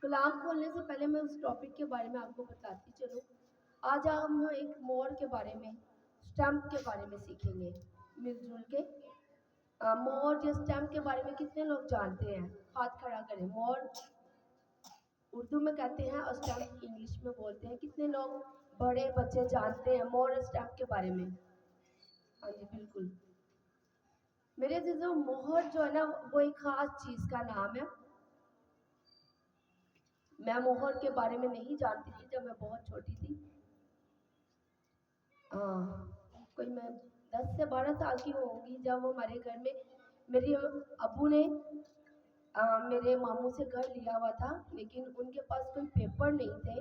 کلام کھولنے سے پہلے میں اس ٹاپک کے بارے میں آپ کو بتاتی چلوں. آج ہم ایک مور کے بارے میں، اسٹمپ کے بارے میں سیکھیں گے مل جل کے. مور یا اسٹمپ کے بارے میں کتنے لوگ جانتے ہیں؟ ہاتھ کھڑا کریں. مور اردو میں کہتے ہیں اور اسٹمپ انگلش میں بولتے ہیں. کتنے لوگ بڑے بچے جانتے ہیں مور اور اسٹمپ کے بارے میں؟ ہاں جی بالکل. میرے عزیزو، مہر جو ہے نا وہ ایک خاص چیز کا نام ہے. میں مہر کے بارے میں نہیں جانتی تھی جب میں بہت چھوٹی تھی. کوئی میں 10 سے 12 سال کی ہوں گی جب ہمارے گھر میں میری ابو نے میرے ماموں سے گھر لیا ہوا تھا، لیکن ان کے پاس کوئی پیپر نہیں تھے.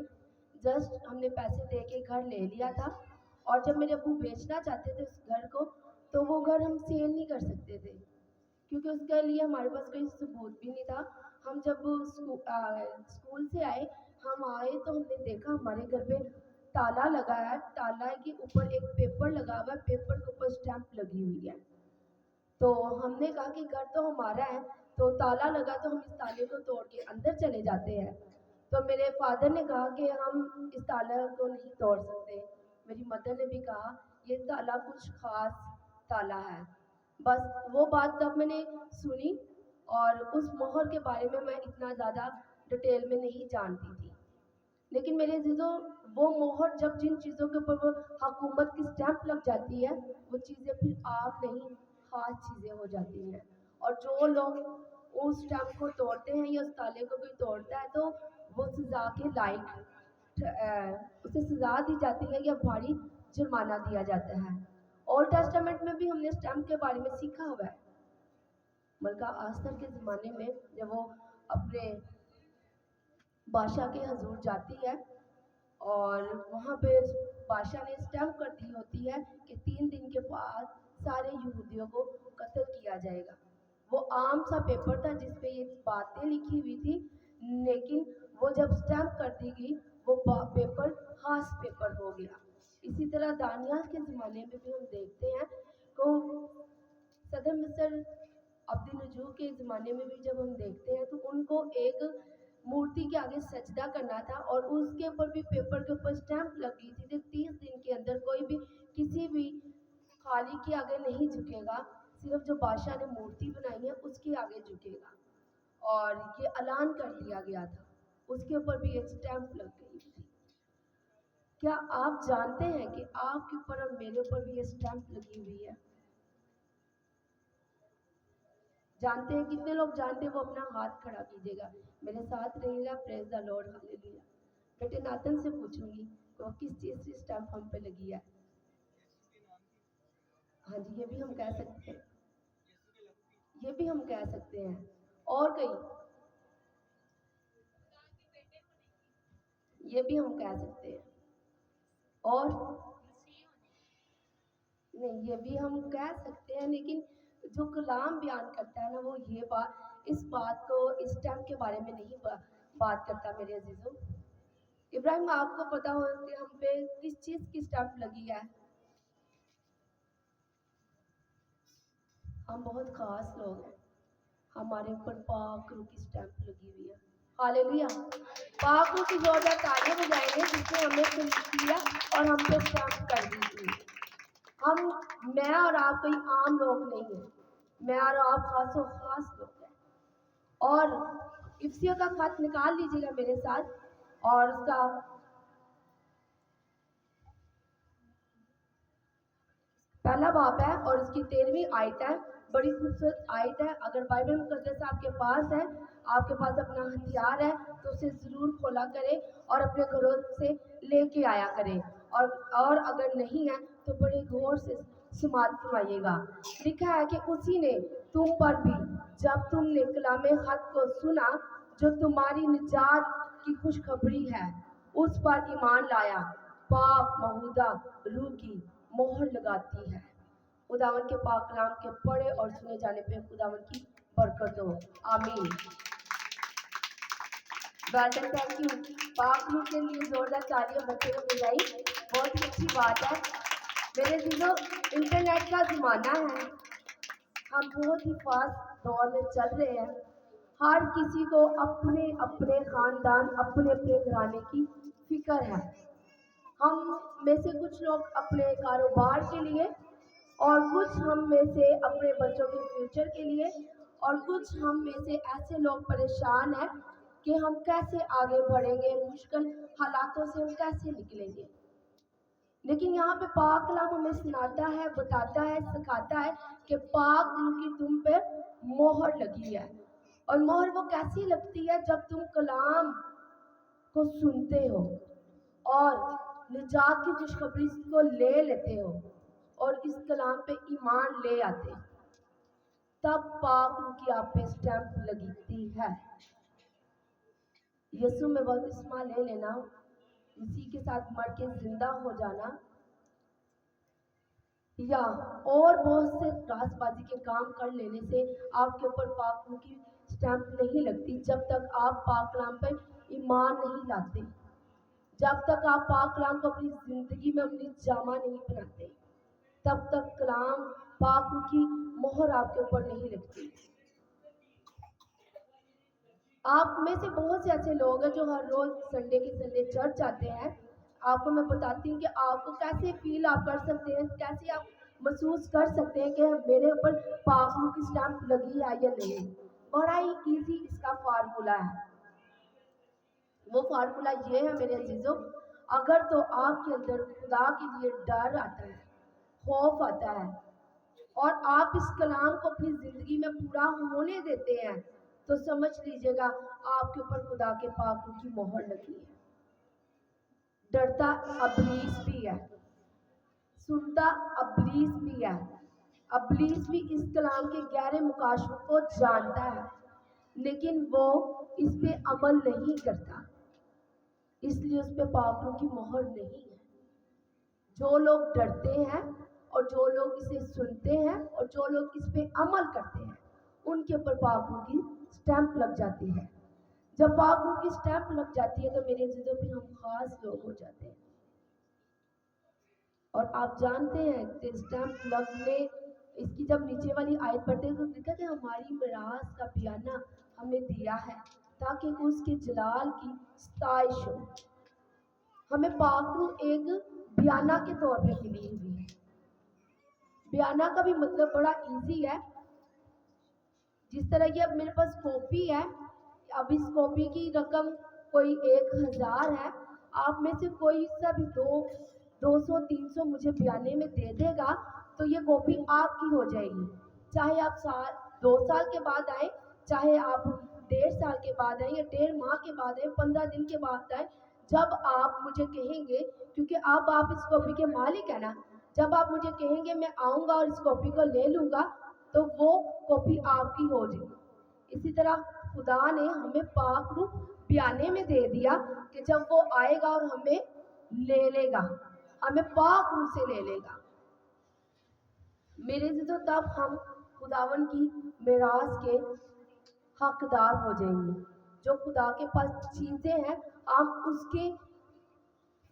جسٹ ہم نے پیسے دے کے گھر لے لیا تھا، اور جب میرے ابو بیچنا چاہتے تھے اس گھر کو تو وہ گھر ہم سیل نہیں کر سکتے تھے، کیونکہ اس کے لیے ہمارے پاس کوئی ثبوت بھی نہیں تھا. ہم جب اسکول سے آئے تو ہم نے دیکھا ہمارے گھر پہ تالا لگا ہے، تالا کے اوپر ایک پیپر لگا ہوا ہے، پیپر کے اوپر اسٹمپ لگی ہوئی ہے. تو ہم نے کہا کہ گھر تو ہمارا ہے، تو تالا لگا تو ہم اس تالے کو توڑ کے اندر چلے جاتے ہیں. تو میرے فادر نے کہا کہ ہم اس تالا کو نہیں توڑ سکتے. میری مدر نے بھی کہا یہ تالا کچھ خاص تالا ہے. بس وہ بات تب میں نے سنی، اور اس مہر کے بارے میں اتنا زیادہ ڈیٹیل میں نہیں جانتی تھی. لیکن میرے عزیزوں، وہ مہر جب جن چیزوں کے اوپر وہ حکومت کی اسٹمپ لگ جاتی ہے، وہ چیزیں پھر آپ نہیں خاص چیزیں ہو جاتی ہیں. اور جو لوگ اس اسٹمپ کو توڑتے ہیں یا اس تالے کو کوئی توڑتا ہے تو وہ سزا کے لائق اسے سزا دی جاتی ہے یا بھاری جرمانہ دیا جاتا ہے. اولڈ ٹیسٹامنٹ میں بھی ہم نے اسٹمپ کے بارے میں سیکھا ہوا ہے. ملکہ آستر کے زمانے میں جب وہ اپنے بادشاہ کے حضور جاتی ہے اور وہاں پہ بادشاہ نے اسٹمپ کر دی ہوتی ہے کہ 3 دن کے بعد سارے یہودیوں کو قتل کیا جائے گا. وہ عام سا پیپر تھا جس پہ یہ باتیں لکھی ہوئی تھی، لیکن وہ جب اسٹمپ کر دی گئی وہ پیپر خاص پیپر ہو گیا. اسی طرح دانیال کے زمانے میں بھی ہم دیکھتے ہیں کہ صدر مصر عبد النجوح کے زمانے میں بھی جب ہم دیکھتے ہیں تو ان کو ایک مورتی کے آگے سجدہ کرنا تھا، اور اس کے اوپر بھی پیپر کے اوپر اسٹمپ لگی تھی کہ 30 دن کے اندر کوئی بھی کسی بھی خالق کے آگے نہیں جھکے گا، صرف جو بادشاہ نے مورتی بنائی ہے اس کے آگے جھکے گا. اور یہ اعلان کر دیا گیا تھا، اس کے اوپر بھی ایک اسٹمپ لگ گئی تھی. کیا آپ جانتے ہیں کہ آپ کے اوپر اور میرے اوپر بھی یہ اسٹمپ لگی ہوئی ہے؟ جانتے ہیں؟ کتنے لوگ جانتے ہیں؟ وہ اپنا ہاتھ کھڑا کیجیے گا، میرے ساتھ رہیے گا. پریز دا لارڈ، ہاللیلویا. بیٹے ناتن سے پوچھوں گی کہ وہ کس چیز کی اسٹمپ ہم پہ لگی ہے. ہاں جی، یہ بھی ہم کہہ سکتے ہیں، یہ بھی ہم کہہ سکتے ہیں. اور کئی یہ بھی ہم کہہ سکتے ہیں. اور نہیں، یہ بھی ہم کہہ سکتے ہیں، لیکن جو کلام بیان کرتا ہے نا وہ یہ اس بات کو اس ٹائم کے بارے میں نہیں بات کرتا. میرے عزیزوں، ابراہیم آپ کو پتا ہو کہ ہم پہ کس چیز کی اسٹمپ لگی ہے؟ ہم بہت خاص لوگ ہیں، ہمارے اوپر پاک روح کی اسٹمپ لگی ہوئی ہے. ہاللیلویا. پاک روح کی زوردار تالیاں بجائیں گے جس نے ہمیں خلق کیا اور ہم پہ اسٹمپ کر دی تھی. میں اور آپ کوئی عام لوگ نہیں ہیں، میں اور آپ خاص و خاص لوگ ہیں. اور افسیوں کا خط نکال لیجیے گا میرے ساتھ، اور اس کا پہلا باب ہے اور اس کی 13ویں آیت ہے. بڑی خوبصورت آیت ہے. اگر بائبل مقدس آپ کے پاس ہے، آپ کے پاس اپنا ہتھیار ہے تو اسے ضرور کھولا کرے اور اپنے گھروں سے لے کے آیا کرے. اور اگر نہیں ہے تو بڑے غور سے سماعت فرمائیے گا. لکھا ہے کہ اسی نے تم پر بھی جب تم نے کلام حق کو سنا جو تمہاری نجات کی خوشخبری ہے، اس پر ایمان لایا، پاک مہودہ روح کی مہر لگاتی ہے. خداوند کے پاک کلام کے پڑھے اور سنے جانے پہ خداوند کی برکت ہو. آمین. Welcome, thank you. پاک روح کے لیے زوردار تالیاں بچے کو بجائی، بہت ہی اچھی بات ہے. میرے عزیزوں، انٹرنیٹ کا زمانہ ہے، ہم بہت ہی فاسٹ دور میں چل رہے ہیں. ہر کسی کو اپنے اپنے خاندان، اپنے اپنے گھرانے کی فکر ہے. ہم میں سے کچھ لوگ اپنے کاروبار کے لیے، اور کچھ ہم میں سے اپنے بچوں کے فیوچر کے لیے، اور کچھ ہم میں سے ایسے لوگ پریشان ہیں کہ ہم کیسے آگے بڑھیں گے، مشکل حالاتوں سے ہم کیسے نکلیں گے. لیکن یہاں پہ پاک کلام ہمیں سناتا ہے، بتاتا ہے، سکھاتا ہے کہ پاک روح کی تم پہ مہر لگی ہے. اور مہر وہ کیسی لگتی ہے؟ جب تم کلام کو سنتے ہو اور نجات کی خوشخبری کو لے لیتے ہو اور اس کلام پہ ایمان لے آتے، تب پاک روح کی آپ پہ اسٹیمپ لگتی ہے. یسوع میں بپتسمہ لے لینا، اسی کے ساتھ مر کے زندہ ہو جانا، یا اور بہت سے راست بازی کے کام کر لینے سے آپ کے اوپر پاک روح کی اسٹیمپ نہیں لگتی. جب تک آپ پاک کلام پر ایمان نہیں لاتے، جب تک آپ پاک کلام کو اپنی زندگی میں اپنی جامہ نہیں بناتے، تب تک کلام پاک روح کی مہر آپ کے اوپر نہیں لگتی. آپ میں سے بہت سے ایسے لوگ ہیں جو ہر روز سنڈے کے سنڈے چرچ جاتے ہیں. آپ کو میں بتاتی ہوں کہ آپ کو کیسے فیل آپ کر سکتے ہیں، کیسے آپ محسوس کر سکتے ہیں کہ میرے اوپر پاک روح کی اسٹیمپ لگی ہے یا نہیں. بڑا ہی ایزی اس کا فارمولا ہے. وہ فارمولا یہ ہے میرے عزیزوں، اگر تو آپ کے اندر خدا کے لیے ڈر آتا ہے، خوف آتا ہے، اور آپ اس کلام کو اپنی زندگی میں پورا ہونے دیتے ہیں، تو سمجھ لیجئے گا آپ کے اوپر خدا کے پاک روح کی مہر لگی ہے. ڈرتا ابلیس بھی ہے، سنتا ابلیس بھی ہے. ابلیس بھی اس کلام کے گہرے مکاشفوں کو جانتا ہے، لیکن وہ اس پہ عمل نہیں کرتا، اس لیے اس پہ پاک روح کی مہر نہیں ہے. جو لوگ ڈرتے ہیں اور جو لوگ اسے سنتے ہیں اور جو لوگ اس پہ عمل کرتے ہیں، ان کے اوپر پاک روح کی اسٹیمپ لگ جاتی ہے. جب پاک روح کی اسٹیمپ لگ جاتی ہے تو میرے عزیزوں پھر ہم خاص لوگ ہو جاتے ہیں. اور آپ جانتے ہیں کہ اسٹیمپ لگنے، اس کی جب نیچے والی آیت پڑھتے ہیں تو لکھا کہ ہماری میراث کا بیانہ ہمیں دیا ہے تاکہ اس کے جلال کی ستائش ہو. ہمیں پاک روح ایک بیانہ کے طور پہ ملی ہوئی ہے. بیانہ کا بھی مطلب بڑا ایزی ہے. جس طرح یہ اب میرے پاس کاپی ہے، اب اس کاپی کی رقم کوئی 1000 ہے، آپ میں سے کوئی سا بھی 200 300 مجھے بیانے میں دے دے گا تو یہ کاپی آپ کی ہو جائے گی. چاہے آپ 2 سال کے بعد آئیں، چاہے آپ 1.5 سال کے بعد آئیں یا 1.5 ماہ کے بعد آئیں، 15 دن کے بعد آئیں، جب آپ مجھے کہیں گے، کیونکہ اب آپ اس کاپی کے مالک ہیں نا، جب آپ مجھے کہیں گے میں آؤں گا اور اس کاپی کو لے لوں گا تو وہ کاپی آپ کی ہو جائے گی. اسی طرح خدا نے ہمیں پاک روح بیانے میں دے دیا کہ جب وہ آئے گا اور ہمیں لے لے گا، ہمیں پاک روح سے لے لے گا. میرے عزیزوں تب ہم خداون کی میراث کے حقدار ہو جائیں گے. جو خدا کے پاس چیزیں ہیں، ہم اس کے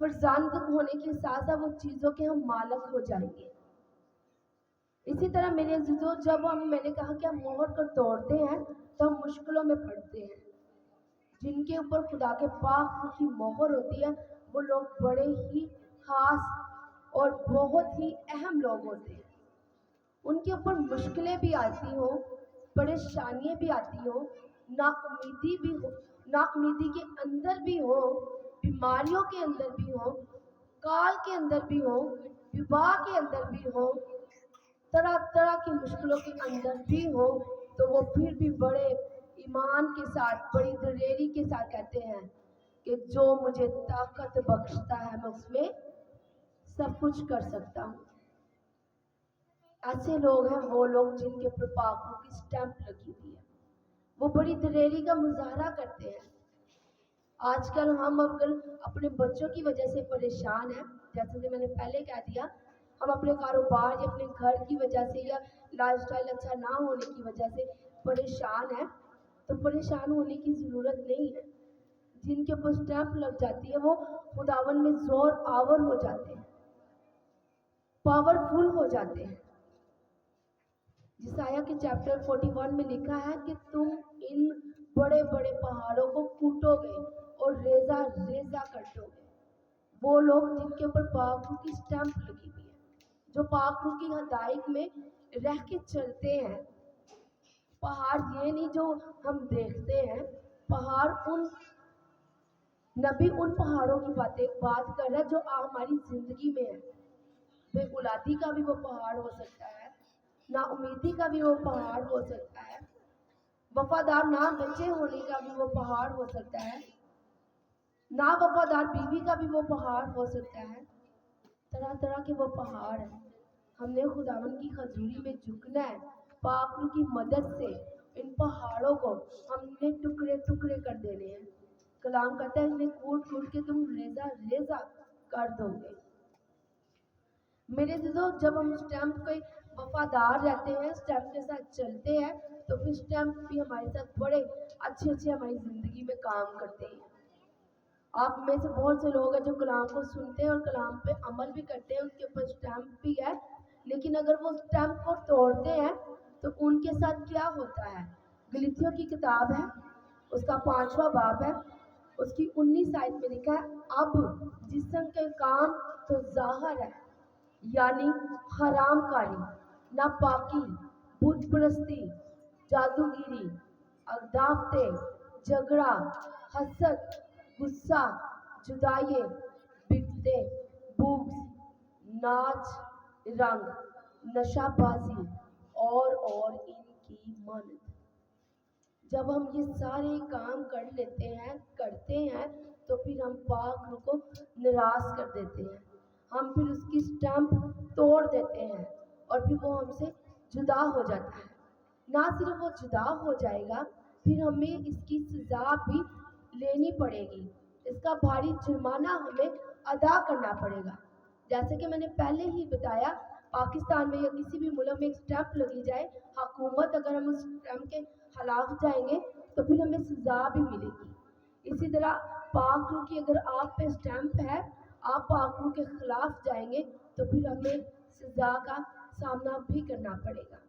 فرزند ہونے کے ساتھ ساتھ وہ چیزوں کے ہم مالک ہو جائیں گے. اسی طرح میرے عزیزوں جب میں نے کہا کہ ہم مہر کو توڑتے ہیں تو ہم مشکلوں میں پڑتے ہیں. جن کے اوپر خدا کے پاک روح کی مہر ہوتی ہے وہ لوگ بڑے ہی خاص اور بہت ہی اہم لوگ ہوتے ہیں. ان کے اوپر مشکلیں بھی آتی ہوں، پریشانیاں بھی آتی ہوں، نا امیدی بھی ہو، نا امیدی کے اندر بھی ہو، بیماریوں کے اندر بھی ہو، کال کے اندر بھی ہو، وبا کے اندر بھی ہو، طرح طرح کی مشکلوں کے اندر بھی ہو، تو وہ پھر بھی بڑے ایمان کے ساتھ، بڑی دلیری کے ساتھ کہتے ہیں کہ جو مجھے طاقت بخشتا ہے میں اس میں سب کچھ کر سکتا ہوں. ایسے لوگ ہیں وہ لوگ جن کے اوپر پاک روح کی اسٹیمپ لگی ہوئی ہے. وہ بڑی دلیری کا مظاہرہ کرتے ہیں. آج کل ہم اگر اپنے بچوں کی وجہ سے پریشان ہیں، جیسے کہ میں نے پہلے کہہ دیا، ہم اپنے کاروبار یا اپنے گھر کی وجہ سے یا لائف سٹائل اچھا نہ ہونے کی وجہ سے پریشان ہیں، تو پریشان ہونے کی ضرورت نہیں ہے. جن کے اوپر اسٹیمپ لگ جاتی ہے وہ خداون میں زور آور ہو جاتے ہیں، پاورفل ہو جاتے ہیں. جسایہ کے چیپٹر 41 میں لکھا ہے کہ تم ان बड़े बड़े पहाड़ों को कूटोगे और रेजा रेजा कर दोगे। वो लोग जिनके ऊपर पाक रूह की स्टैंप लगी हुई है, जो पाक रूह की हदायत में रह के चलते हैं। पहाड़ ये नहीं जो हम देखते हैं, पहाड़ उन नबी उन पहाड़ों की बात कर रहा है जो हमारी जिंदगी में है। बेगुलाती का भी वो पहाड़ हो सकता है, ना उम्मीदी का भी वो पहाड़ हो सकता है, वफादार ना बच्चे होने का भी वो पहाड़ हो सकता है, ना वफादार बीवी का भी वो पहाड़ हो सकता है। तरह तरह के वो पहाड़ हैं। हमने खुदावन की हजूरी में झुकना है। पाक रूह की मदद से इन पहाड़ों को हमने टुकड़े टुकड़े कर देने हैं। कलाम कहता है इन्हें कूट कूट के तुम रेजा रेजा कर दोगे। मेरे दिलों, जब हम स्टैम्प के वफादार रहते हैं, स्टैम्प के साथ चलते हैं, तो फिर स्टैम्प भी हमारे साथ बड़े अच्छे अच्छे हमारी ज़िंदगी में काम करते हैं। आप में से बहुत से लोग हैं जो कलाम को सुनते हैं और कलाम पे अमल भी करते हैं, उनके ऊपर स्टैम्प भी है, लेकिन अगर वो स्टैम्प को तोड़ते हैं तो उनके साथ क्या होता है। गलीतियों की किताब है, उसका 5वां बाब है, उसकी 19 आयत में लिखा है, अब जिस्म के काम तो ज़ाहिर है, यानी हरामकारी, नापाकी, बुत परस्ती, जादूगिरी, अदावतें, झगड़ा, हसद, गुस्सा, जुदाई, बिगते, बुग्ज, नाच, रंग, नशाबाजी और इनकी मानद। जब हम ये सारे काम करते हैं तो फिर हम पाक रूह को निराश कर देते हैं। हम फिर उसकी स्टैंप तोड़ देते हैं और फिर वो हमसे जुदा हो जाता है। ना सिर्फ वो जुदा हो जाएगा, फिर हमें इसकी सज़ा भी लेनी पड़ेगी। इसका भारी जुर्माना हमें अदा करना पड़ेगा। जैसे कि मैंने पहले ही बताया, पाकिस्तान में या किसी भी मुल्क में एक स्टैंप लगी जाए, हुकूमत अगर हम उस स्टैंप के खिलाफ जाएंगे तो फिर हमें सज़ा भी मिलेगी। इसी तरह पाक रूह की अगर आप पे स्टैंप है, आप पाक रूह के खिलाफ जाएंगे तो फिर हमें सज़ा का सामना भी करना पड़ेगा।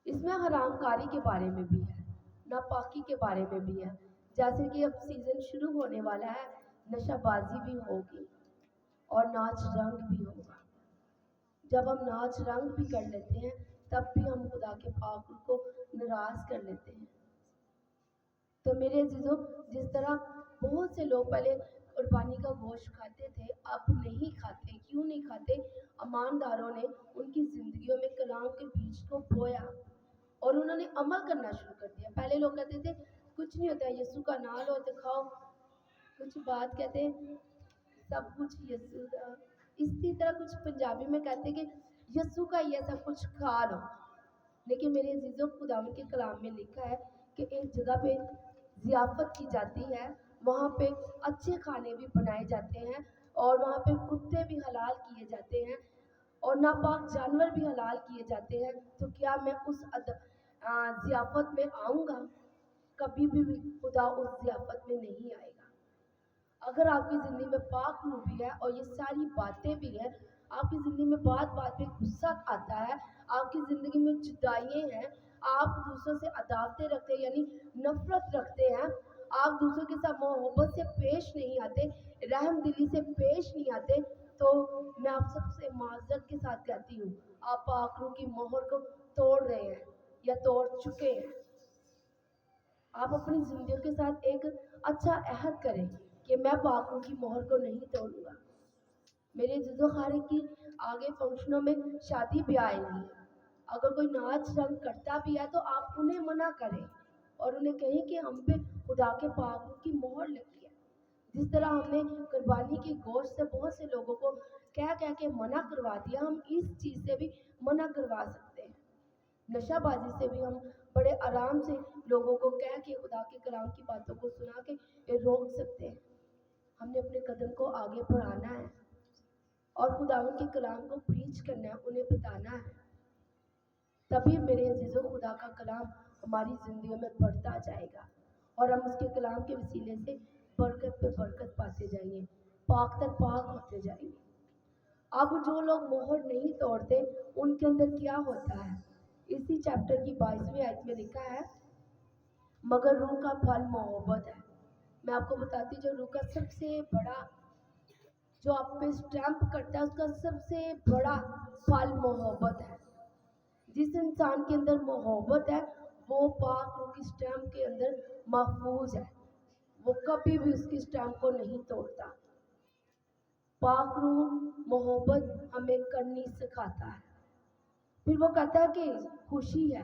इसमें हरामकारी के बारे में भी है, नापाकी के बारे में भी है। जैसे कि अब सीज़न शुरू होने वाला है, नशाबाजी भी होगी और नाच रंग भी होगा। जब हम नाच रंग भी कर लेते हैं तब भी हम खुदा के पाक रूह को नाराज़ कर लेते हैं। तो मेरे अज़ीज़ों, जिस तरह बहुत से लोग पहले कुर्बानी का गोश्त खाते थे, अब नहीं खाते। क्यों नहीं खाते? ईमानदारों ने उनकी ज़िंदगियों में कलाम के बीज को बोया और उन्होंने अमल करना शुरू कर दिया। पहले लोग कहते थे कुछ नहीं होता, यीशु का नाम लो तो खाओ, कुछ बात कहते हैं सब कुछ यीशु का। इसी तरह कुछ पंजाबी में कहते कि यीशु का ये सब कुछ खा लो। लेकिन मेरे अज़ीज़ों, खुदावंद के कलाम में लिखा है कि एक जगह पे ज़ियाफ़त की जाती है, वहाँ पे अच्छे खाने भी बनाए जाते हैं और वहाँ पे कुत्ते भी हलाल किए जाते हैं और नापाक जानवर भी हलाल किए जाते हैं। तो क्या मैं उस ज़ियाफ़त में आऊँगा? कभी भी खुदा उस ज़ियाफ़त में नहीं आएगा। अगर आपकी ज़िंदगी में पाक रूह भी है और ये सारी बातें भी हैं, आपकी ज़िंदगी में बात बात पे गुस्सा आता है, आपकी ज़िंदगी में जुदाइयाँ हैं, आप दूसरों से अदावतें रखते हैं यानी नफ़रत रखते हैं, आप दूसरों के साथ मोहब्बत से पेश नहीं आते, रहम दिली से पेश नहीं आते, तो मैं आप सबसे माज़रत के साथ कहती हूँ, आप पाक रूह की मोहर को तोड़ रहे हैं या तोड़ चुके हैं। आप अपनी ज़िंदगी के साथ एक अच्छा अहद करें कि मैं पाक रूह की मोहर को नहीं तोड़ूंगा। मेरे जिद्दो खारे की आगे फंक्शनों में शादी भी आएंगी, अगर कोई नाच रंग करता भी है तो आप उन्हें मना करें और उन्हें कहें कि हम पे खुदा के पाक रूह की मोहर लगी है। जिस तरह हमने कुर्बानी के गोश्त से बहुत से लोगों को कह कह के मना करवा दिया, हम इस चीज़ से भी मना करवा सकते हैं। नशाबाजी से भी हम बड़े आराम से लोगों को कह के खुदा के कलाम की बातों को सुना के रोक सकते हैं। हमने अपने कदम को आगे बढ़ाना है और खुदावन के कलाम को प्रीच करना है, उन्हें बताना है। तभी मेरे अजीज़ों, खुदा का कलाम हमारी ज़िंदगी में बढ़ता जाएगा और हम उसके कलाम के वसीले से बरकत पे बरकत पाते जाएंगे, पाक तर पाक होते जाएंगे। अब जो लोग मोहर नहीं तोड़ते उनके अंदर क्या होता है? इसी चैप्टर की 22वीं आयत में लिखा है, मगर रूह का फल मोहब्बत है। मैं आपको बताती हूँ, जो रूह का सबसे बड़ा, जो आप पे स्टैम्प करता है, उसका सबसे बड़ा फल मोहब्बत है। जिस इंसान के अंदर मोहब्बत है, वो पाक रूह की स्टैम्प के अंदर महफूज है, वो कभी भी उसकी स्टैम्प को नहीं तोड़ता। पाक रूह मोहब्बत हमें करनी सिखाता है। फिर वो कहता है कि खुशी है,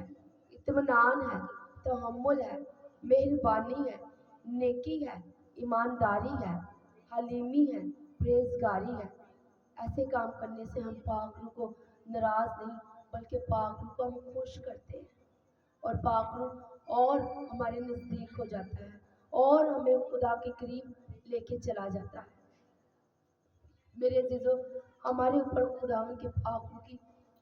इत्मीनान है, तहम्मुल है, मेहरबानी है, नेकी है, ईमानदारी है, हलीमी है, परहेजगारी है। ऐसे काम करने से हम पाक रूह को नाराज नहीं, बल्कि पाक रूह को हम खुश करते हैं, और पाक रूह और हमारे नज़दीक हो जाता है और हमें खुदा के करीब लेके चला जाता है। मेरे अजीजों, हमारे ऊपर खुदावन के पाक रूह की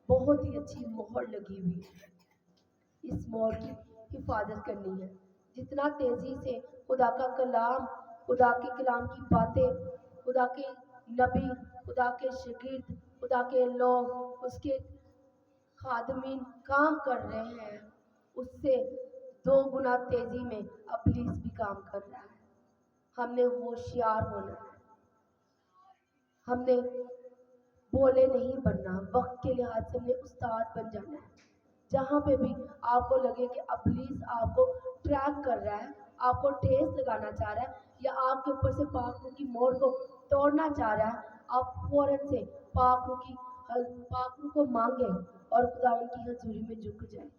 बहुत ही अच्छी मोहर लगी हुई है। इस मोहर की हिफाजत करनी है। जितना तेजी से खुदा का कलाम, खुदा के कलाम की बातें, खुदा के नबी, खुदा के शागिर्द, खुदा के लोग, उसके खादमीन काम कर रहे हैं, उससे 2 गुना तेजी में अबलीस भी काम कर रहा है। हमने होशियार होना है, हमने भोले नहीं बनना, वक्त के लिहाज से हमने उस्ताद बन जाना है। जहाँ पे भी आपको लगे कि अबलीस आपको ट्रैक कर रहा है, आपको ठेस लगाना चाह रहा है, या आपके ऊपर से पाक रूह की मोहर को तोड़ना चाह रहा है, आप फौरन से पाक रूह को मांगे और खुदावन की हजूरी में झुक जाए।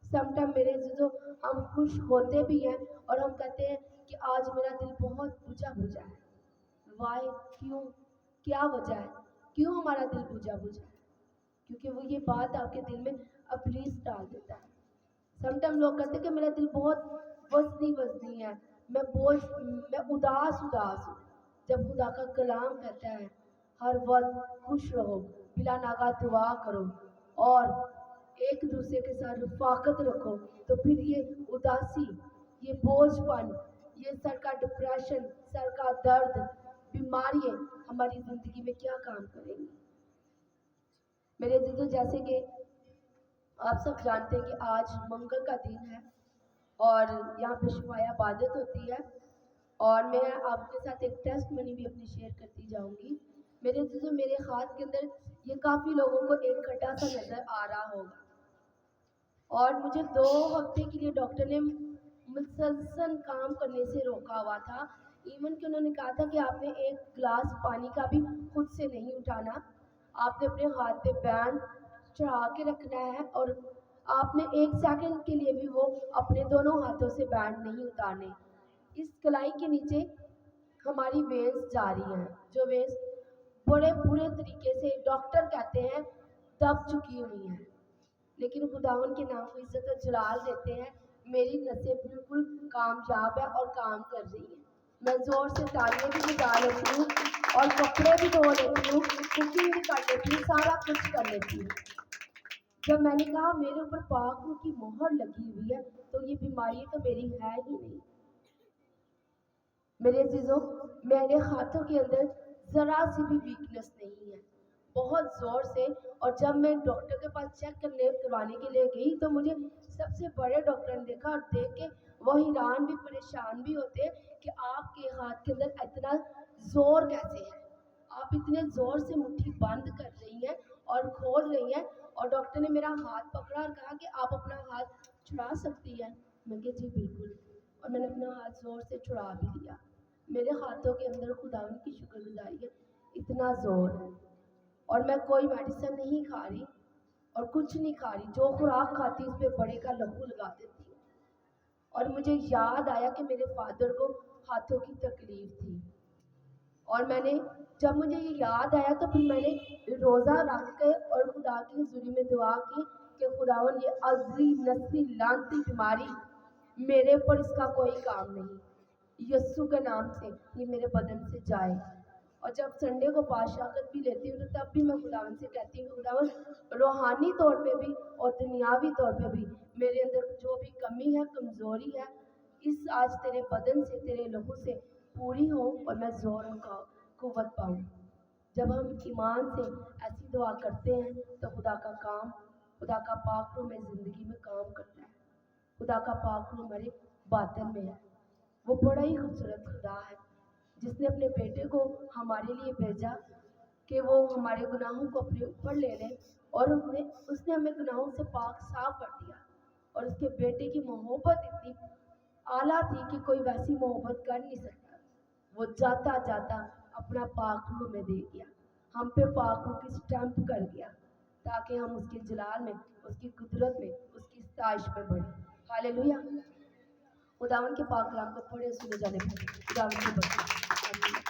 समटाइम मेरे जो हम खुश होते भी हैं और हम कहते हैं कि आज मेरा दिल बहुत बुझा बुझा है। वाई, क्यों, क्या वजह है, क्यों हमारा दिल बुझा बुझा है? क्योंकि वो ये बात आपके दिल में अबलीस डाल देता है। समटाइम लोग कहते हैं कि मेरा दिल बहुत वजनी वजनी है, मैं उदास उदास हूँ। जब खुदा का कलाम कहता है हर वक्त खुश रहो, बिला नागा दुआ करो और एक दूसरे के साथ रफाकत रखो, तो फिर ये उदासी, ये बोझपन, ये सर का डिप्रेशन, सर का दर्द, बीमारियां हमारी जिंदगी में क्या काम करेंगी? मेरे अजीजों, जैसे कि आप सब जानते हैं कि आज मंगल का दिन है और यहाँ पे शफाया इबादत होती है, और मैं आपके साथ एक टेस्ट मनी भी अपनी शेयर करती जाऊंगी। मेरे अजीजों, मेरे हाथ के अंदर ये काफ़ी लोगों को एक खड्डा सा नज़र आ रहा होगा, और मुझे 2 हफ्ते के लिए डॉक्टर ने मुसलसल काम करने से रोका हुआ था। इवन कि उन्होंने कहा था कि आपने एक गिलास पानी का भी खुद से नहीं उठाना, आपने अपने हाथ पे बैंड चढ़ा के रखना है, और आपने 1 सेकंड के लिए भी वो अपने दोनों हाथों से बैंड नहीं उतारने। इस कलाई के नीचे हमारी वेन्स जा रही हैं, जो वेन्स बड़े बुरे तरीके से डॉक्टर कहते हैं दब चुकी हुई हैं, लेकिन खुदावन के नाम को इज्जत और जलाल देते हैं। मेरी नसें बिल्कुल कामयाब है और काम कर रही हैं। मैं ज़ोर से तालियां भी बजा लेती हूँ और कपड़े भी धो लेती हूँ, कुकिंग भी कर लेती हूँ, सारा कुछ कर लेती हूँ। जब मैंने कहा मेरे ऊपर पाक रूह की मोहर लगी हुई है, तो ये बीमारी तो मेरी है ही नहीं। मेरे अजीजों, मेरे हाथों के अंदर ज़रा सी भी वीकनेस नहीं है, बहुत ज़ोर से। और जब मैं डॉक्टर के पास चेक करवाने के लिए गई, तो मुझे सबसे बड़े डॉक्टर ने देखा, और देख के वो हैरान भी परेशान भी होते कि आपके हाथ के अंदर इतना ज़ोर कैसे है, आप इतने ज़ोर से मुट्ठी बंद कर रही हैं और खोल रही हैं। और डॉक्टर ने मेरा हाथ पकड़ा और कहा कि आप अपना हाथ छुड़ा सकती हैं। मैं कहा जी बिल्कुल, और मैंने अपना हाथ ज़ोर से छुड़ा भी लिया। मेरे हाथों के अंदर खुदावन की शुक्रगुजारी है, इतना ज़ोर है, और मैं कोई मेडिसिन नहीं खा रही और कुछ नहीं खा रही। जो खुराक खाती उस पर बड़े का लहू लगा देती हूँ। और मुझे याद आया कि मेरे फादर को हाथों की तकलीफ थी, और जब मुझे ये याद आया, तो फिर मैंने रोज़ा रख के और खुदा की हुजूरी में दुआ की कि खुदावन ये अजली नस्ली लानती बीमारी मेरे ऊपर इसका कोई काम नहीं, यस्सु के नाम से ये मेरे बदन से जाए। और जब संडे को पाशाकत भी लेती हूँ, तो तब भी मैं खुदावन से कहती हूँ खुदावन, रूहानी तौर पे भी और दुनियावी तौर पे भी मेरे अंदर जो भी कमी है, कमज़ोरी है, इस आज तेरे बदन से, तेरे लहू से पूरी हो, और मैं ज़ोर और कुव्वत पाऊँ। जब हम ईमान से ऐसी दुआ करते हैं, तो खुदा का काम, खुदा का पाक रूह में ज़िंदगी में काम करता है। खुदा का पाक रूह हमारे باطن میں ہے. وہ بڑا ہی خوبصورت خدا ہے جس نے اپنے بیٹے کو ہمارے لیے بھیجا کہ وہ ہمارے گناہوں کو اپنے اوپر لے لے، اور اس نے ہمیں گناہوں سے پاک صاف کر دیا. اور اس کے بیٹے کی محبت اتنی اعلیٰ تھی کہ کوئی ویسی محبت کر نہیں سکتا. وہ جاتا جاتا اپنا پاک روح میں دے دیا، ہم پہ پاک روح کی سٹیمپ کر دیا تاکہ ہم اس کے جلال میں، اس کی قدرت میں، اس کی ستائش میں بڑھیں. ہاللیلویہ. خداوند کے پاک کلام کو پڑھے سنے جانے پر خداوند کی برکت. آمین.